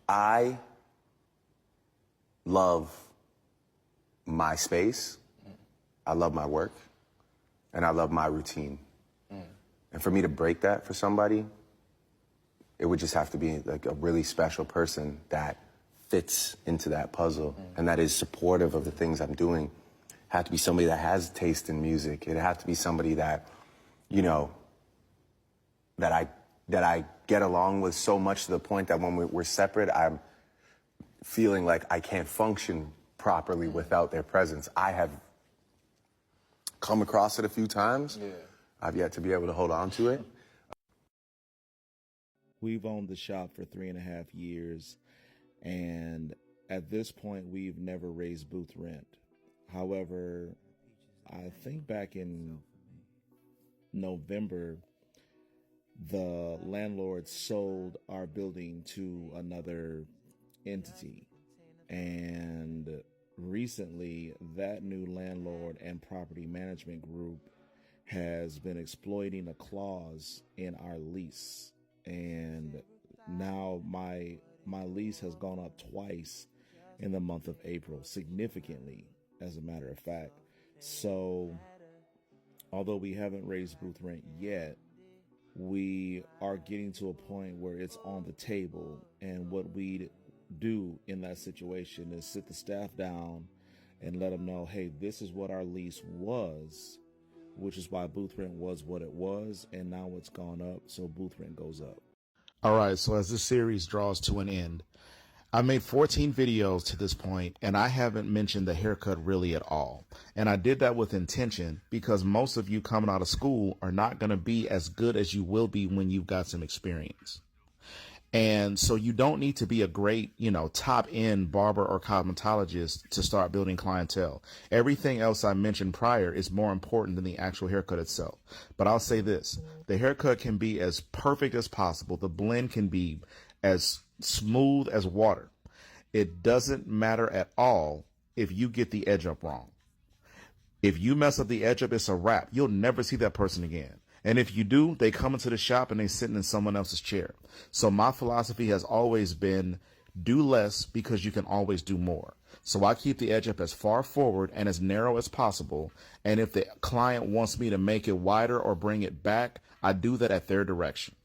I love my space, I love my work, and I love my routine. And for me to break that for somebody, it would just have to be like a really special person that fits into that puzzle and that is supportive of the things I'm doing. Have to be somebody that has taste in music. It have to be somebody that, you know, that I get along with so much to the point that when we're separate, I'm feeling like I can't function properly without their presence. I have come across it a few times. Yeah. I've yet to be able to hold on to it. We've owned the shop for 3.5 years, and at this point, we've never raised booth rent. However, I think back in November, the landlord sold our building to another entity. And recently, that new landlord and property management group has been exploiting a clause in our lease. And now my lease has gone up twice in the month of April, significantly, as a matter of fact. So although we haven't raised booth rent yet, we are getting to a point where it's on the table. And what we do in that situation is sit the staff down and let them know, hey, this is what our lease was, which is why booth rent was what it was, and now it's gone up, so booth rent goes up. All right, so as this series draws to an end, I made 14 videos to this point, and I haven't mentioned the haircut really at all. And I did that with intention because most of you coming out of school are not going to be as good as you will be when you've got some experience. And so you don't need to be a great, top end barber or cosmetologist to start building clientele. Everything else I mentioned prior is more important than the actual haircut itself. But I'll say this, the haircut can be as perfect as possible. The blend can be as smooth as water. It doesn't matter at all if you get the edge up wrong. If you mess up the edge up, it's a wrap. You'll never see that person again. And if you do, they come into the shop and they're sitting in someone else's chair. So my philosophy has always been do less because you can always do more. So I keep the edge up as far forward and as narrow as possible. And if the client wants me to make it wider or bring it back, I do that at their direction.